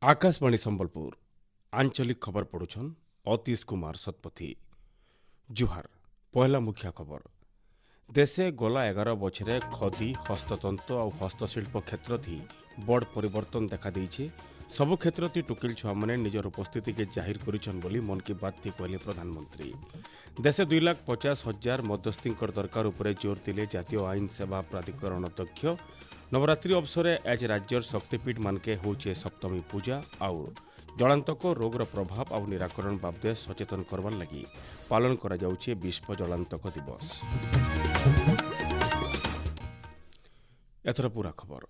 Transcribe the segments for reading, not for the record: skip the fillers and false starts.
आकाशवाणी संबलपुर आंचलिक खबर पढ़ुछन अतीश कुमार शतपथी। जुहार पहला मुख्य खबर। देशे गला 11 बछरे खदी हस्ततंत्र और हस्तशिल्प क्षेत्र थी बड़ परिवर्तन देखा देइछे। सबु क्षेत्र थी टुकिल छुआ मैंने निजर उपस्थिति के जाहिर करिछन बोली मन की बात थी कहले प्रधानमंत्री। देशे 2,50,000 मध्यस्थी दरकार उपरे जोर दिले जातीय आईन सेवा प्राधिकरण अध्यक्ष। नवरात्रि अवसर आज राज्यर शक्तिपीठ मानके होचे सप्तमी पूजा और जलांतक रोगर प्रभाव और निराकरण बाबदे सचेतन करवार लगी पालन करा जाउछे विश्व जलांतक दिवस। एथर पूरा खबर।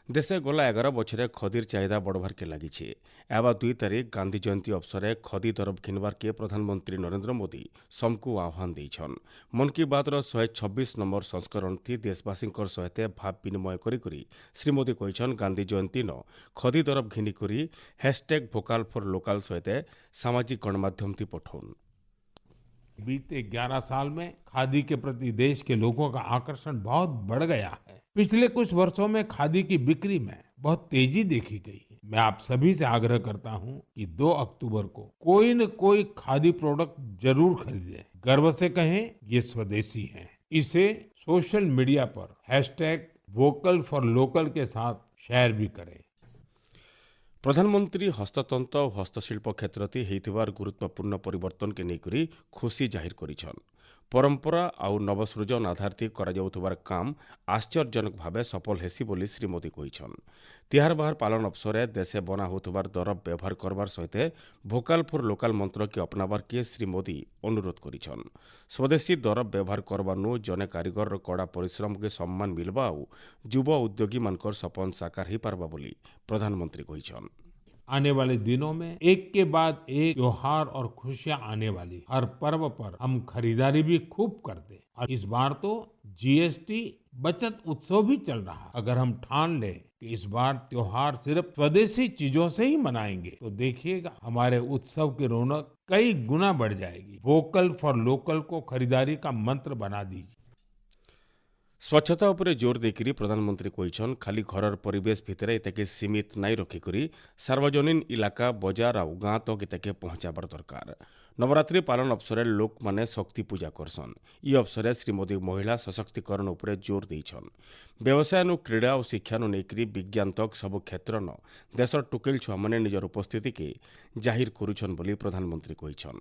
देशे गला 11 बछरे खदीर चाहिदा बढ़वार के लगी। एवं 2 तारीख गांधी जयंती अवसर खदी दरब घिनवार के प्रधानमंत्री नरेंद्र मोदी समकु आह्वान देइछन। मन की बात 126 नंबर संस्करण थी देशवासी सहित भाव विनिमय करी श्री मोदी कहिछन गांधी जयंती न खदी दरब घिनिकरी #भोकाल फॉर लोकल सहित सामाजिक गणमाध्यम थी पठौन। बीते 11 साल में खादी के प्रति देश के लोगों का आकर्षण बहुत बढ़ गया है। पिछले कुछ वर्षों में खादी की बिक्री में बहुत तेजी देखी गई है। मैं आप सभी से आग्रह करता हूं कि 2 अक्टूबर को कोई न कोई खादी प्रोडक्ट जरूर खरीदें। गर्व से कहें ये स्वदेशी है। इसे सोशल मीडिया पर #वोकल फॉर लोकल के साथ शेयर भी करें। प्रधानमंत्री हस्ततंत्र और हस्तशिल्प क्षेत्र होइथिबार गुरुत्वपूर्ण परिवर्तन के नेकरी खुशी जाहिर करिछन। परंपरा और नवसृजन आधार करा जाउथबार काम आश्चर्यजनक भावे सफल हेसी बोली श्री मोदी कहिछन। तिहार बाहर पालन अवसर देशे बना होथबार दरब व्यवहार करबार सहित भोकाल फॉर लोकल मंत्र के अपनाबार के श्री मोदी अनुरोध करिछन। स्वदेशी दरब व्यवहार करबानु जने कारीगर कड़ा परिश्रम के सम्मान मिलबा और युवा उद्योगी मानकर सपन साकार ही पारबा बोली प्रधानमंत्री कहिछन। आने वाले दिनों में एक के बाद एक त्योहार और खुशियां आने वाली। हर पर्व पर हम खरीदारी भी खूब करते और इस बार तो जीएसटी बचत उत्सव भी चल रहा है। अगर हम ठान लें कि इस बार त्योहार सिर्फ स्वदेशी चीजों से ही मनाएंगे तो देखिएगा हमारे उत्सव की रौनक कई गुना बढ़ जाएगी। वोकल फॉर लोकल को खरीदारी का मंत्र बना दीजिए। स्वच्छता उपरे जोर देकरी प्रधानमंत्री कहिछन खाली घरर परिवेश भितरे इतके सीमित नाई रखिकरी सार्वजनिक इलाका बाजार और गाँ तक इतके पहुंचाबार दरकार। नवरात्रि पालन अवसर लोक माने शक्ति पूजा करसन। ई अवसर श्री मोदी महिला सशक्तिकरण उपरे जोर देइछन। व्यवसाय नु क्रीड़ा और शिक्षा नु नेकरी विज्ञान तक सब क्षेत्र न देशर टुकेल छुआ माने निजर उपस्थिति के जाहिर करुछन बोली प्रधानमंत्री कहिछन।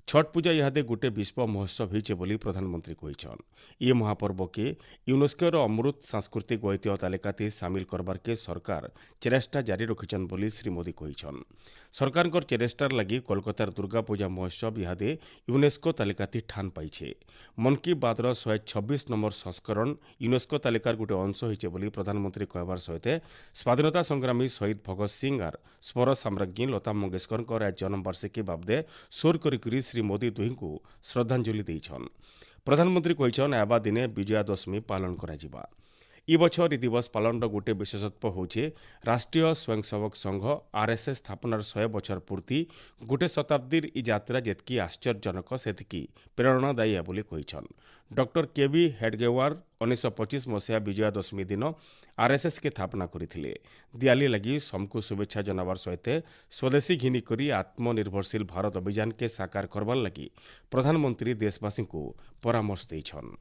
छठ पूजा इहादे गोटे विश्व महोत्सव होइछे बोली प्रधानमंत्री कहिछन। ये महापर्व के यूनेस्को अमृत सांस्कृतिक ऐतिह्य तालिका सामिल करबार के सरकार चेष्टा जारी रखिछन बोली श्री मोदी कहिछन। सरकार चेष्टार लगी कोलकातार दुर्गा पूजा महोत्सव इहादे यूनेस्को तालिका ठान पाइछे। मन की बात 126 नंबर संस्करण यूनेस्को तालिकार गोटे अंश होइछे बोली प्रधानमंत्री कहबार सहित स्वाधीनता संग्रामी शहीद भगत सिंह और स्वर साम्राज्ञी लता मंगेशकर आज जन्मवार्षिकी बाबदे सोर करी श्री मोदी दुही को श्रद्धांजलि देइछन। प्रधानमंत्री कहिछन एबा दिने विजयादशमी पालन कराजिबा। ई बछर ई दिवस पालन गोटे विशेषत्व होचे राष्ट्रीय स्वयंसेवक संघ आरएसएस स्थापनार 100 बछर पूर्ति। गोटे शताब्दीर ई यात्रा जेतकी आश्चर्यजनक सेतिकी प्रेरणादायी बोली कहिछन। डॉक्टर केवी हेडगेवार 1925 मसीहा विजयादशमी दिन आरएसएस के स्थापना करथिले। दिवाली लगी समकु शुभेच्छा जनाबार सहित स्वदेशी घिनी करी आत्मनिर्भरशील भारत अभियान के साकार करबार लगी प्रधानमंत्री देशवासी को परामर्श देइछन।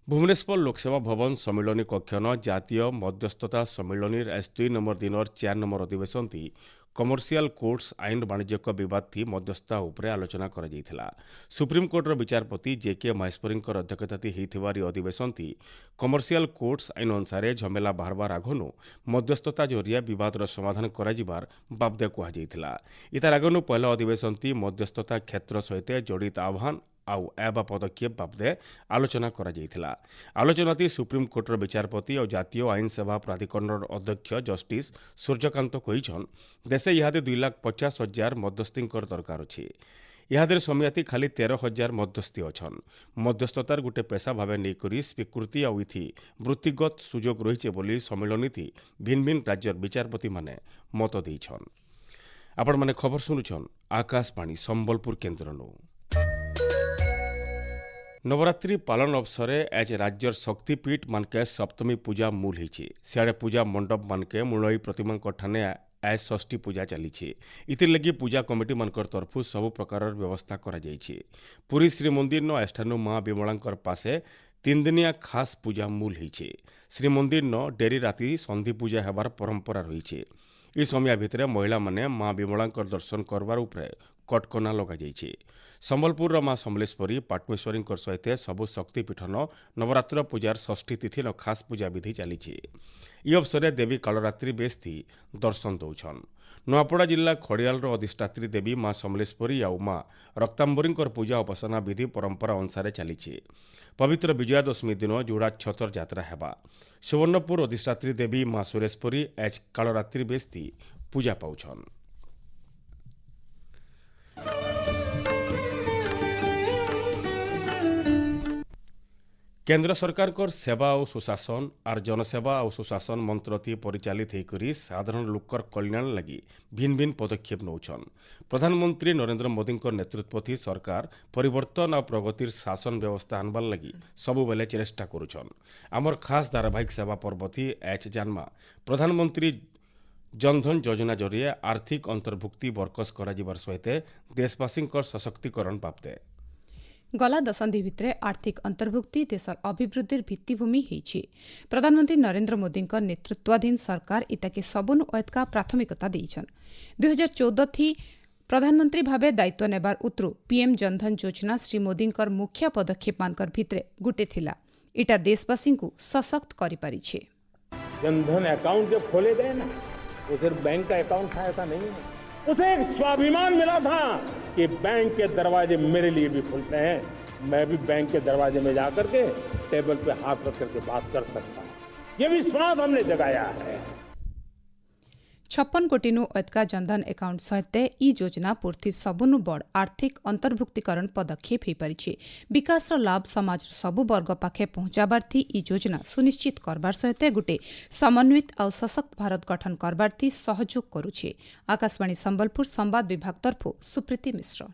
भुवनेश्वर लोकसेवा भवन सम्मिलनी कक्षन जातीय मध्यस्थता सम्मिलनी 2 नंबर दिन 4 नंबर अधिवेशन थी कमर्शियल कोर्ट्स आईन वाणिज्यिक विवाद थी मध्यस्थता उपरे आलोचना करा जायथिला। सुप्रीमकोर्टर विचारपति जेके महेश्वरी अध्यक्षता होइथिबार अधिवेशन थी कमर्शियल कोर्ट्स आईन अनुसार झमेला बाहरबार आगनु मध्यस्थता जरिया विवादर समाधान कराजिबार बाबदे कहा जायथिला। इतार आगनु पहला अधिवेशन थी मध्यस्थता क्षेत्र सहित जड़ित आह्वान आउ एबा पदक्षेप बाबदे आलोचना करा जायथिला। आलोचना थी सुप्रीमकोर्टर विचारपति और जातीय आईन सेवा प्राधिकरण अध्यक्ष जस्टिस सूर्यकांत कहिछन देशे इहादे 2,50,000 मध्यस्थी दरकार अछि। इहादे समियाती खाली 13,000 मध्यस्थी अछन। मध्यस्थतार गोटे पेशा भावे नेकरी स्वीकृति और इथि वृत्तिगत सुजोग रहिछे बोली सम्मिलनी थी भिन्न भिन्न राज्यर विचारपति माने मत देइछन। आपण माने खबर सुनुछन आकाशवाणी संबलपुर केन्द्रनु। नवरात्रि पालन अवसरे आज राज्यर शक्तिपीठ मानके सप्तमी पूजा मूल होईछि। सियाड़े पूजा मंडप मानके मृणयी प्रतिमा ठाने आज षष्ठी पूजा चली। इतिर लगी पूजा कमिटी मानकर तरफु सबु प्रकार व्यवस्था करा जायछि। पुरी श्रीमंदिर न एष्ठानु मां विमलांकर पासे 3 दिनिया खास पूजा मूल होईछि। श्रीमंदिर न डेरी राति संधि पूजा हेबार परंपरा रही। ई समय भितर महिला माने मां विमलांकर दर्शन करबार उपरे कटकना लगा जायछि। संबलपुर मां समलेश्वरी पाटमेश्वरी सहित सबु शक्तिपीठन नवरात्र पूजार षष्ठी तिथि न खास पूजा विधि चली। ई अवसर देवी कालरात्रि बेस्ती दर्शन दौछन। नुआपड़ा जिला खड़ियाल अधिष्ठात्री देवी मां समलेश्वरी आउ मां रक्तांबरी पूजा उपासना विधि परंपरा अनुसार चली। पवित्र विजयादशमी दिन जोड़ा छतर यात्रा हेबा। सुवर्णपुर अधिष्ठात्री देवी मां सुरेश्वरी आज कालरात्रि बेस्ती पूजा पाउछन। केंद्र सरकार कर सेवा और सुशासन आर जनसेवा और सुशासन मंत्र थी परिचालित होकर साधारण लोकर कल्याण लगी भिन्न भिन्न पदक्षेप नौछन। प्रधानमंत्री नरेंद्र मोदी नेतृत्व थी सरकार परिवर्तन और प्रगतिर शासन व्यवस्था आनबार लगी सबु बेले चेष्टा करुछन। आमर खास धारावाहिक सेवा पर्व थी एच जानमा प्रधानमंत्री जनधन योजना जरिए आर्थिक अंतर्भुक्ति बरकस कराजिबार सहित देशवासी सशक्तिकरण बाबदे गला दशंधि भितरे आर्थिक अंतर्भुक्ति देशर अभिवृद्धिर भित्तिभूमि होईछि। प्रधानमंत्री नरेंद्र मोदी नेतृत्वाधीन सरकार इताके सबुनु अयतका प्राथमिकता देइछन। 2014 थी प्रधानमंत्री भावे दायित्व नेबार उतरु पीएम जनधन योजना श्री मोदी मुख्य पदक्षेप मानकर भितरे गुटे थिला। इटा देशवासी को सशक्त करि पारिछे। जनधन अकाउंट जब खोले गए ना, वो सिर्फ बैंक का अकाउंट था ऐसा नहीं है। उसे एक स्वाभिमान मिला था कि बैंक के दरवाजे मेरे लिए भी खुलते हैं। मैं भी बैंक के दरवाजे में जाकर के टेबल पे हाथ रख करके बात कर सकता हूं। ये विश्वास हमने जगाया है। 56 कोटी अयतका जनधन अकाउंट सहित ई योजना पूर्ति सबुनु बड़ आर्थिक अंतर्भुक्तिकरण पदक्षेप हो पारिछि। विकास लाभ समाज सबु वर्ग पाखे पहुंचाबार थी ई योजना सुनिश्चित करबार सहित गुटे समन्वित और सशक्त भारत गठन करबार थी सहयोग करुछि। आकाशवाणी संबलपुर संवाद विभाग तरफु सुप्रीति मिश्र।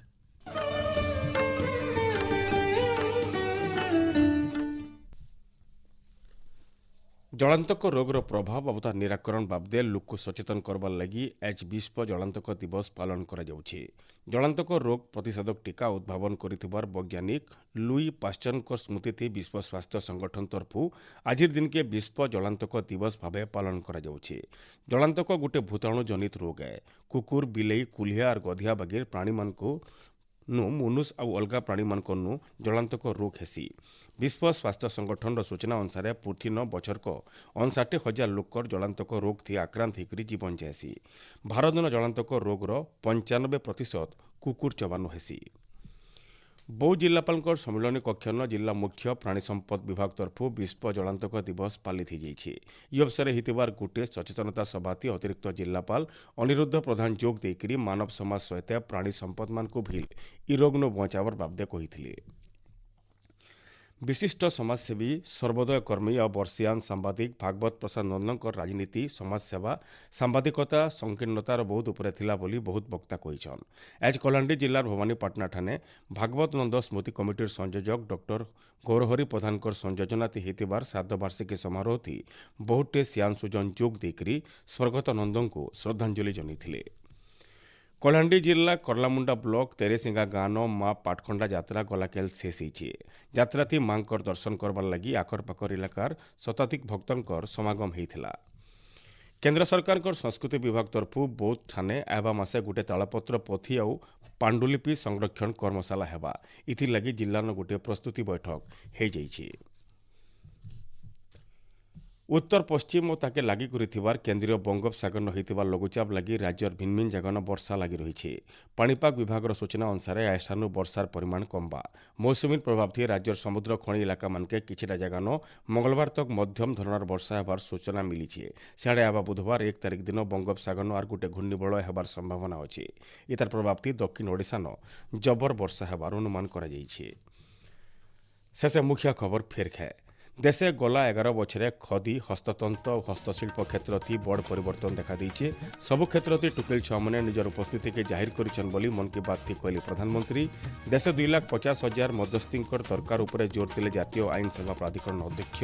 जलांतक रोगर प्रभाव और तार निराकरण बाबदे लोक सचेतन करबार लगी आज विश्व जलांतक दिवस पालन करा जाउछि। जलांतक रोग प्रतिषेधक टीका उद्भावन करिथिबार वैज्ञानिक लुई पाश्चर स्मृति थी विश्व स्वास्थ्य संगठन तरफु आज दिन के विश्व जलांतक दिवस भावे पालन करा जाउछि। जलांतक गोटे भूताणु जनित रोग है। कुकुर बिलेई कुलिया और गधिया बगैर प्राणी मानकु मनुष्य और अलग प्राणी मान जलांतक रोग हेसी। विश्व स्वास्थ्य संगठन सूचना अनुसार पृथ्वी न बछरक 59,000 लोकर जलांतक रोग थी आक्रांत होकर जीवन जाएसी। भारत न जलांतक रोगर 95% कुकुर चबानु हेसी। बौद्ध जिलापाल सम्मिलन कक्षन जिला मुख्य प्राणी संपद विभाग तरफु विश्व जलांतक दिवस पालित होइछि। ई अवसर हितबार गोटे सचेतनता सभा थी अतिरिक्त जिलापाल अनिरुद्ध प्रधान जोग देकरी मानव समाज सहित प्राणी संपद मान को भी ई रोग नु बचावर बाबदे कहिथिले। विशिष्ट समाजसेवी सर्वोदय कर्मी और वर्षियान सांबादिक भागवत प्रसाद नंदन राजनीति समाजसेवा सांबादिकता संकीर्णतार बहुत उपरे थिला बोली बहुत वक्ता कहिछन। आज कलाहांडी जिलार भवानीपाटना ठाने भागवत नंद स्मृति कमिटीर संयोजक डॉक्टर गौरहरि प्रधान संयोजना होइतिबार श्राद्धवार्षिकी समारोह थी बहुटे सियान सुजन जोग देकरी स्वर्गत नंदन को श्रद्धांजलि जनाइथिले। कलाहांडी जिला करलामुंडा ब्लॉक तेरेसिंगा गाँव मां पाटखंडा यात्रा गलाकेल शेष होइछि। यात्रा थी मांकर दर्शन करबार लगी आकर पाकर इलाकार शताधिक भक्तंकर समागम होइथिला। केंद्र सरकार संस्कृति विभाग तरफु बौद्ध ठाने आवा मासे गोटे तालपत्र पोथी और पांडुलिपि संरक्षण कर्मशाला हेबा। इथि लगी जिल्लार गोटे प्रस्तुति बैठक हो जाइछि। उत्तर पश्चिम और ताके लागि करिथिबार केंद्रीय बंगोपसागर होइतिबार लघुचाप लगी राज्यर भिन्न भिन्न जगह वर्षा लगी रही। पाणीपाग विभाग सूचना अनुसार आस्थानु वर्षार परिमाण कमबा। मौसुमी प्रभाव थी राज्यर समुद्र खणी इलाका मानके किछिटा जगह मंगलवार तक मध्यम धरणार वर्षा हेबार सूचना मिली। सियाड़े आवा बुधवार 1 तारिख दिन बंगोपसागर आर गोटे घूर्णिबलय हेबार संभावना अछि। इतार प्रभाव थी दक्षिण ओडिशा न जबर वर्षा हेबार अनुमान करा जाइछि। शेषे मुख्य खबर फेर खाए। देशे गला 11 बछरे खदी हस्ततंत्र और हस्तशिल्प क्षेत्र थी बड़ परिवर्तन देखा देइछे। सबु क्षेत्र थी टुकेल छुआ मैंने निजर उपस्थिति के जाहिर करिछन बोली मन की बात थी कहले प्रधानमंत्री। देश 2,50,000 मध्यस्थींकर दरकार उपरे जोर दिले जातीय आईन सेवा प्राधिकरण अध्यक्ष।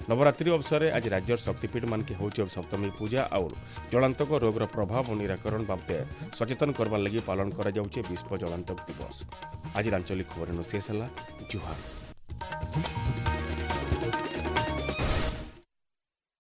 नवरात्रि अवसर में आज राज्यर शक्तिपीठ मान के होउछ सप्तमी पूजा और जलांतक रोगर प्रभाव और निराकरण बाबदे सचेतन करबार लगी पालन करा जाउछे विश्व जलांतक दिवस। आज आंचलिक खबर शेष है। जुहार।